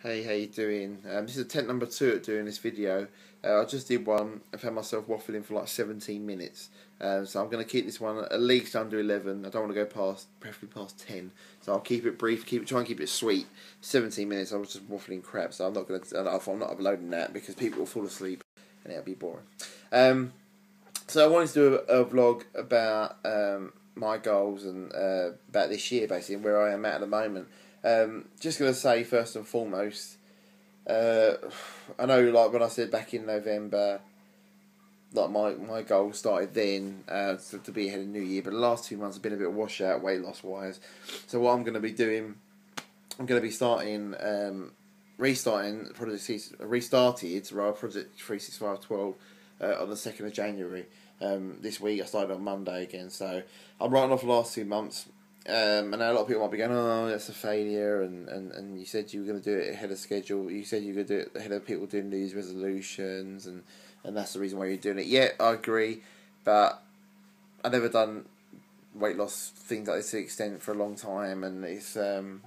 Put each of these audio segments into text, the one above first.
Hey, how you doing? This is attempt number 2 at doing this video. I just did one and found myself waffling for like 17 minutes. So I'm going to keep this one at least under 11. I don't want to go past, preferably past 10. So I'll keep it brief, try and keep it sweet. 17 minutes, I was just waffling crap, so I'm not uploading that because people will fall asleep and it'll be boring. So I wanted to do a vlog about my goals and about this year, basically, and where I am at the moment. Just going to say first and foremost, I know, like when I said back in November, like my goal started then to be ahead of New Year, but the last 2 months have been a bit washout weight loss wise. So what I'm going to be doing, I'm going to be restarted Project 36512 on the 2nd of January. This week I started on Monday again, so I'm writing off the last 2 months. And a lot of people might be going, oh, that's a failure, and you said you were going to do it ahead of schedule. You said you were going to do it ahead of people doing New Year's resolutions, and that's the reason why you're doing it. Yeah, I agree, but I've never done weight loss things like this to the extent for a long time, and it's, I'm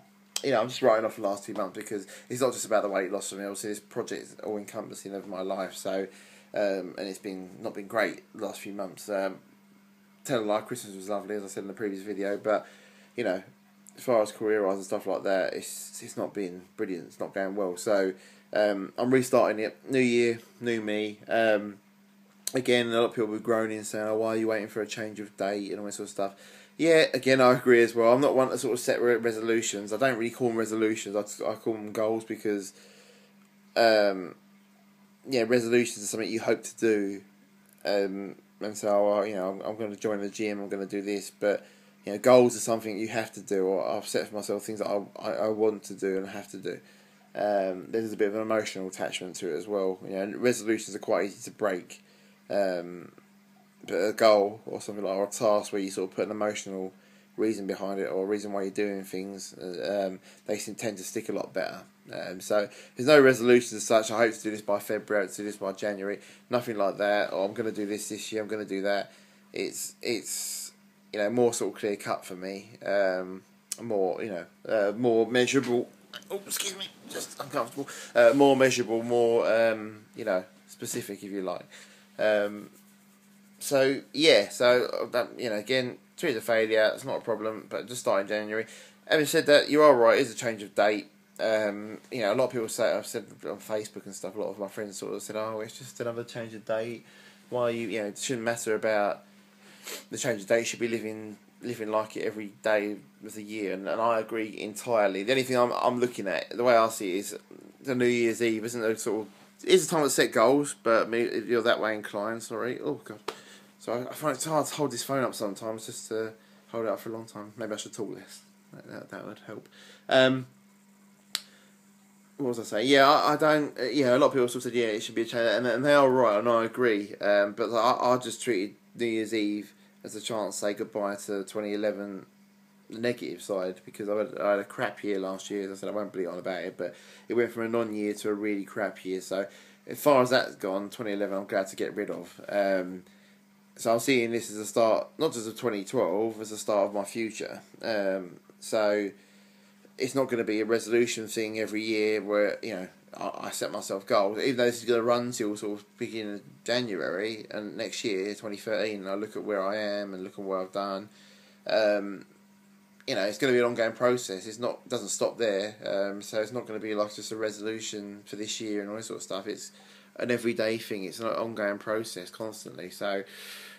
just writing off the last 2 months because it's not just about the weight loss for me. Obviously, this project is all encompassing of my life, so, and it's not been great the last few months. Tell a lie, Christmas was lovely, as I said in the previous video, but as far as career-wise and stuff like that, it's not been brilliant. It's not going well. So I'm restarting it. New year, new me. Again, a lot of people were groaning, saying, "Oh, why are you waiting for a change of date and all that sort of stuff?" Yeah, again, I agree as well. I'm not one to sort of set resolutions. I don't really call them resolutions. I call them goals because, resolutions are something you hope to do, and so I'm going to join the gym. I'm going to do this, but goals are something you have to do, or I've set for myself things that I want to do and have to do. There's a bit of an emotional attachment to it as well. Resolutions are quite easy to break, but a goal or something like, or a task where you sort of put an emotional reason behind it, or a reason why you're doing things, they tend to stick a lot better. So there's no resolutions as such. I hope to do this by February, to do this by January. Nothing like that. Or I'm going to do this year. I'm going to do that. It's more sort of clear cut for me, more measurable. Oh, excuse me, just uncomfortable. More measurable, more specific, if you like. So again, treat it as a failure. It's not a problem, but just start in January. Having said that, you are right. It's a change of date. A lot of people say, I've said on Facebook and stuff, a lot of my friends sort of said, oh, it's just another change of date. Why it shouldn't matter about the change of date, should be living like it every day of the year, and I agree entirely. The only thing I'm looking at, the way I see it, is the New Year's Eve isn't a sort of, it is a time to set goals, but if you're that way inclined, sorry, oh god, so I find it hard to hold this phone up sometimes, just to hold it up for a long time. Maybe I should talk less. That would help. What was I saying? Yeah, I don't. A lot of people sort of said, yeah, it should be a change, and they are right, and I agree. But I just treated New Year's Eve as a chance to say goodbye to 2011, the negative side, because I had a crap year last year. As I said, I won't bleat on about it, but it went from a non-year to a really crap year. So as far as that's gone, 2011, I'm glad to get rid of. So I'm seeing this as a start, not just of 2012, as a start of my future. So it's not going to be a resolution thing every year where I set myself goals, even though this is going to run till sort of beginning of January and next year, 2013, and I look at where I am and look at what I've done. It's going to be an ongoing process. Doesn't stop there. So it's not going to be like just a resolution for this year and all this sort of stuff. It's an everyday thing. It's an ongoing process constantly. So,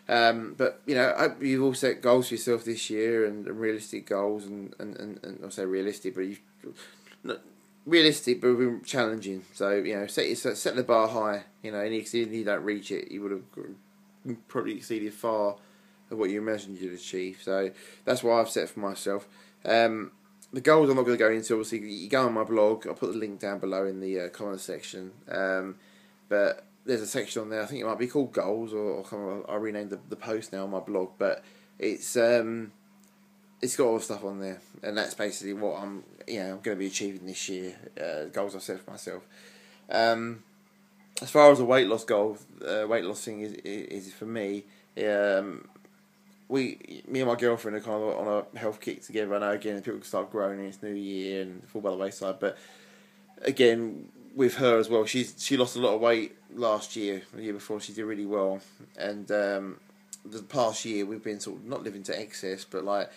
but I hope you've all set goals for yourself this year, and realistic goals, and I'll say realistic, but realistic but challenging. So set the bar high. And if you don't reach it, you would have probably exceeded far of what you imagined you'd achieve. So that's what I've set for myself. The goals I'm not going to go into. Obviously, you go on my blog. I'll put the link down below in the comment section. But there's a section on there. I think it might be called goals, or I renamed the post now on my blog. But it's got all the stuff on there, and that's basically what I'm going to be achieving this year. Goals I've set for myself. As far as a weight loss goal, weight loss thing is for me. Me and my girlfriend are kind of on a health kick together. I know again people can start growing. It's New Year and fall by the wayside, but again, with her as well, she lost a lot of weight last year. The year before, she did really well, and the past year we've been sort of not living to excess, but like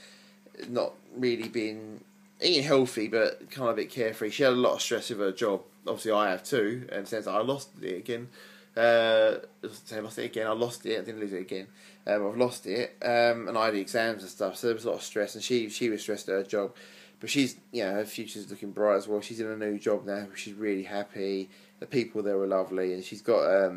not really been eating healthy, but kind of a bit carefree. She had a lot of stress with her job. Obviously, I have too, and since I lost it again. I lost it again. I lost it. I didn't lose it again. I've lost it, and I had the exams and stuff. So there was a lot of stress, and she was stressed at her job. But she's, her future's looking bright as well. She's in a new job now. She's really happy. The people there were lovely, and she's got.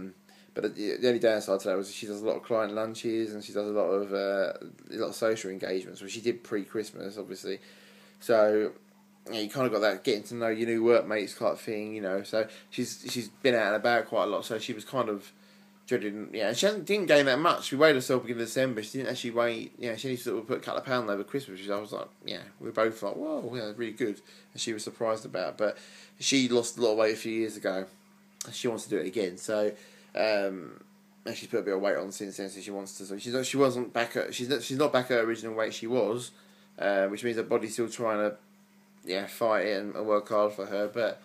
But the only downside to that was she does a lot of client lunches, and she does a lot of social engagements, which she did pre-Christmas, obviously. So you kind of got that getting to know your new workmates type thing, So she's been out and about quite a lot. So she was kind of dreading, and she didn't gain that much. We weighed herself beginning of December. She didn't actually weigh, she only sort of put a couple of pounds over Christmas, which I was like, we were both like, whoa, really good. And she was surprised about it. But she lost a lot of weight a few years ago. And she wants to do it again. So, and she's put a bit of weight on since then. So she wants to. So she wasn't back at. She's not back at her original weight she was, which means her body's still trying to, fight it and work hard for her. But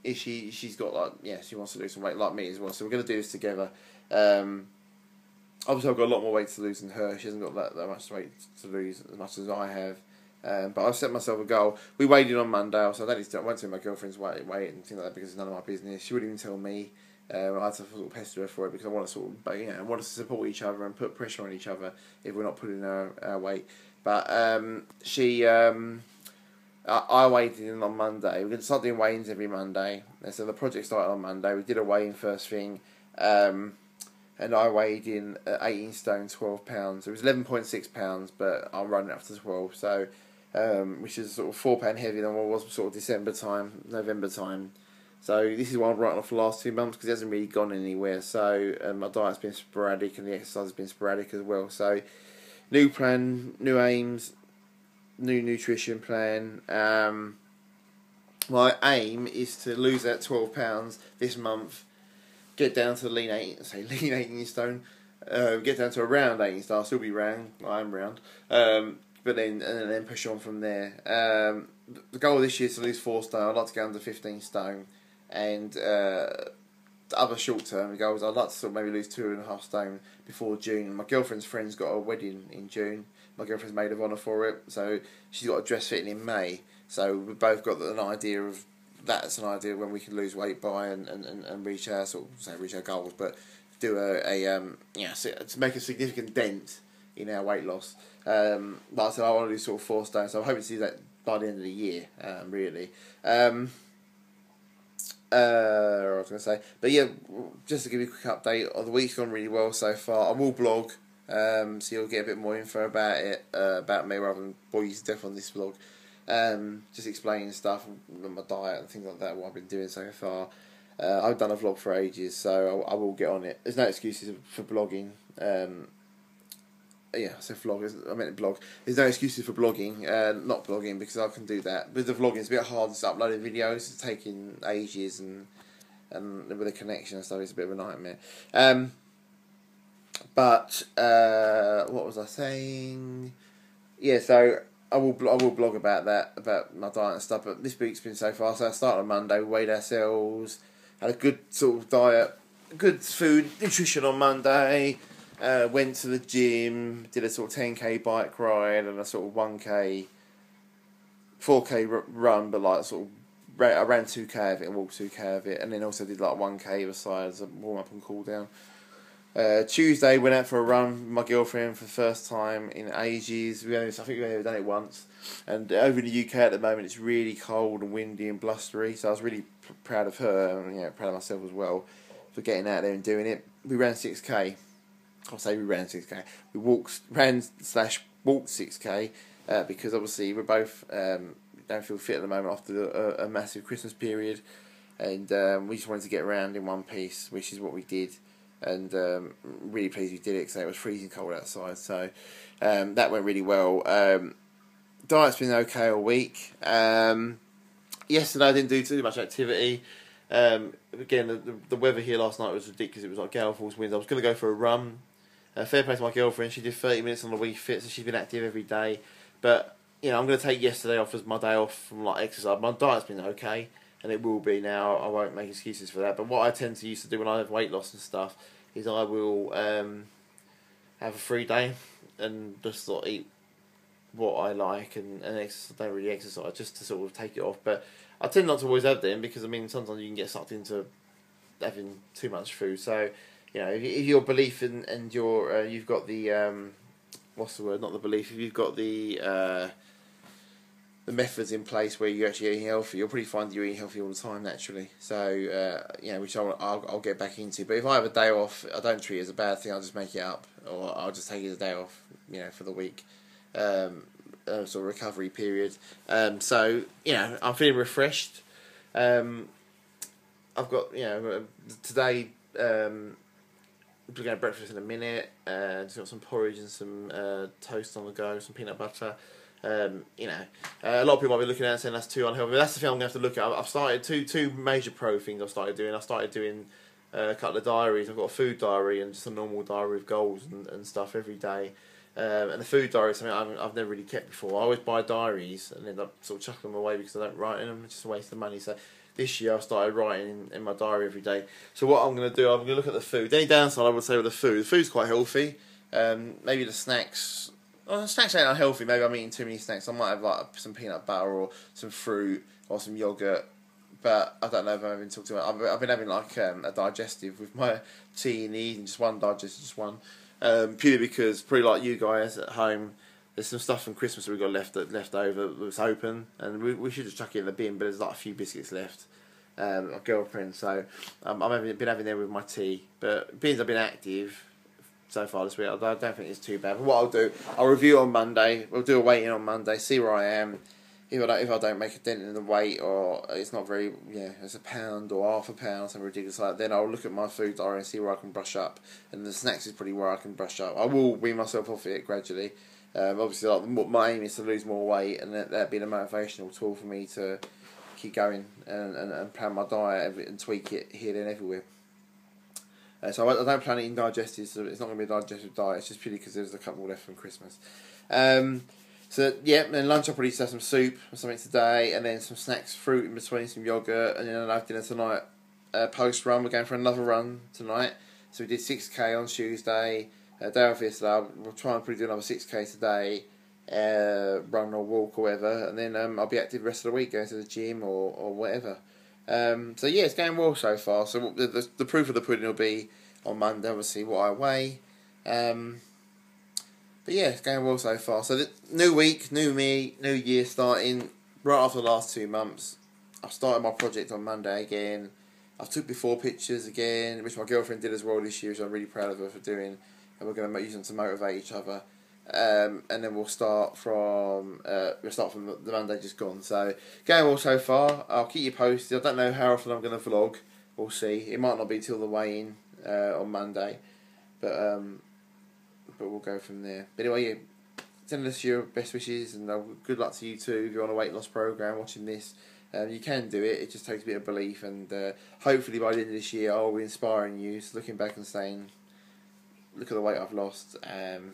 she's got she wants to lose some weight like me as well. So we're going to do this together. Obviously I've got a lot more weight to lose than her. She hasn't got that much weight to lose as much as I have. But I've set myself a goal. We weighed in on Monday, so I won't tell my girlfriend's weight and things like that because it's none of my business. She wouldn't even tell me. I had to sort of pester her for it because I want to I want us to support each other and put pressure on each other if we're not putting our weight. But I weighed in on Monday. We're going to start doing weigh-ins every Monday. And so the project started on Monday. We did a weigh-in first thing. And I weighed in at 18 stone, 12 pounds. It was 11.6 pounds, but I'm running up to 12. So, which is sort of £4 heavier than what it was sort of December time, November time. So this is why I'm writing off the last 2 months because it hasn't really gone anywhere. So my diet's been sporadic and the exercise has been sporadic as well. So new plan, new aims, new nutrition plan. My aim is to lose that 12 pounds this month, get down to lean 18 stone, get down to around 18 stone. I'll still be round, I am round, but then push on from there. The goal this year is to lose 4 stone. I'd like to go under 15 stone, and the other short term goals, I'd like to sort of maybe lose 2.5 stone before June. My girlfriend's friend's got a wedding in June. My girlfriend's maid of honour for it, so she's got a dress fitting in May. So we've both got an idea of that's an idea of when we can lose weight by and reach our reach our goals, but do to make a significant dent in our weight loss. Like I said, I want to do sort of 4 stone, so I'm hoping to do that by the end of the year. Really. What I was going to say, but just to give you a quick update, the week's gone really well so far. I will blog, so you'll get a bit more info about it, about me, rather than bore you to death on this vlog. Just explaining stuff, my diet and things like that, what I've been doing so far. I've done a vlog for ages, so I will get on it. There's no excuses for blogging. I said vlog, I meant blog. There's no excuses for blogging, not blogging, because I can do that. With the vlogging, it's a bit hard to upload videos. It's taking ages, and with the connection and stuff, it's a bit of a nightmare. But what was I saying? So I will blog about that, about my diet and stuff. But this week's been so far. So I started on Monday, we weighed ourselves, had a good sort of diet, good food, nutrition on Monday. Went to the gym, did a sort of 10k bike ride and a sort of 1k, 4k run, but like sort of I ran 2k of it and walked 2k of it, and then also did like 1k aside as a warm up and cool down. Tuesday went out for a run with my girlfriend for the first time in ages. I think we've only done it once, and over in the UK at the moment it's really cold and windy and blustery. So I was really proud of her and proud of myself as well for getting out there and doing it. We ran 6k. I'll say we ran 6k. We ran/walked 6k because obviously we're both don't feel fit at the moment after a massive Christmas period, and we just wanted to get around in one piece, which is what we did, and really pleased we did it because it was freezing cold outside. So that went really well. Diet's been okay all week. Yesterday I didn't do too much activity. Again, the weather here last night was ridiculous. It was like gale force winds. I was going to go for a run. Fair play to my girlfriend. She did 30 minutes on the Wii Fit, so she's been active every day. But I'm going to take yesterday off as my day off from like exercise. My diet's been okay, and it will be now. I won't make excuses for that. But what I tend to used to do when I have weight loss and stuff is I will have a free day and just sort of eat what I like and don't really exercise just to sort of take it off. But I tend not to always have them because sometimes you can get sucked into having too much food. So if your belief and your you've got the what's the word? Not the belief. If you've got the methods in place where you're actually eating healthy, you'll probably find that you're eating healthy all the time naturally. So which I'll get back into. But if I have a day off, I don't treat it as a bad thing. I'll just make it up, or I'll just take it as a day off, for the week. Sort of recovery period. So I'm feeling refreshed. I've got today. We're going to breakfast in a minute. Just got some porridge and some toast on the go, some peanut butter. A lot of people might be looking at it and saying that's too unhealthy. That's the thing I'm going to have to look at. I've started two major pro things. I've started doing a couple of diaries. I've got a food diary and just a normal diary of goals and stuff every day. And the food diary is something I've never really kept before. I always buy diaries and end up sort of chucking them away because I don't write in them. It's just a waste of money. So this year I've started writing in my diary every day. So what I'm going to do, I'm going to look at the food. The only downside I would say with the food's quite healthy. Maybe the snacks. Well, the snacks ain't unhealthy. Maybe I'm eating too many snacks. I might have like some peanut butter or some fruit or some yogurt. But I don't know if I'm having talked about. I've been having like a digestive with my tea in the evening, just one digestive, just one. Purely because, pretty like you guys at home, there's some stuff from Christmas that we got left over that's open, and we should just chuck it in the bin. But there's like a few biscuits left. My girlfriend, so I've been having them with my tea. But being I've been active so far this week, I don't think it's too bad. But what I'll do, I'll review on Monday. We'll do a weigh in on Monday, see where I am. If I don't make a dent in the weight, or it's not very, it's a pound or half a pound, something ridiculous like that, then I'll look at my food diary and see where I can brush up. And the snacks is probably where I can brush up. I will wean myself off it gradually. Obviously, my aim is to lose more weight, and that'd be a motivational tool for me to keep going and plan my diet and tweak it here, there, and everywhere. So I don't plan eating digestives, so it's not going to be a digestive diet. It's just purely because there's a couple left from Christmas. So then lunch I'll probably have some soup or something today, and then some snacks, fruit in between, some yogurt, and then I'll have dinner tonight. Post run, we're going for another run tonight. So we did 6k on Tuesday. Day off yesterday, we'll try and probably do another 6k today. Run or walk or whatever, and then I'll be active the rest of the week, going to the gym or whatever. It's going well so far. So the proof of the pudding will be on Monday, obviously, what I weigh. But it's going well so far. So the new week, new me, new year starting right after the last 2 months. I've started my project on Monday again. I've took before pictures again, which my girlfriend did as well this year, which I'm really proud of her for doing. And we're going to use them to motivate each other. And then we'll start from the Monday just gone. So going well so far. I'll keep you posted. I don't know how often I'm going to vlog. We'll see. It might not be till the weigh-in on Monday, but we'll go from there. But anyway, send us your best wishes and good luck to you too if you're on a weight loss program watching this. You can do it. It just takes a bit of belief, and hopefully by the end of this year I'll be inspiring you, so looking back and saying, look at the weight I've lost, and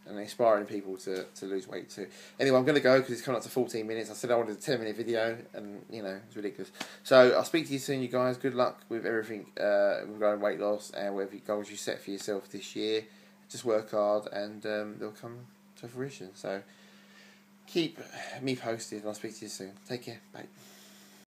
inspiring people to lose weight too. Anyway, I'm going to go because it's coming up to 14 minutes. I said I wanted a 10-minute video, and it's ridiculous. So I'll speak to you soon, you guys. Good luck with everything regarding weight loss and whatever goals you set for yourself this year. Just work hard, and they'll come to fruition. So keep me posted, and I'll speak to you soon. Take care. Bye.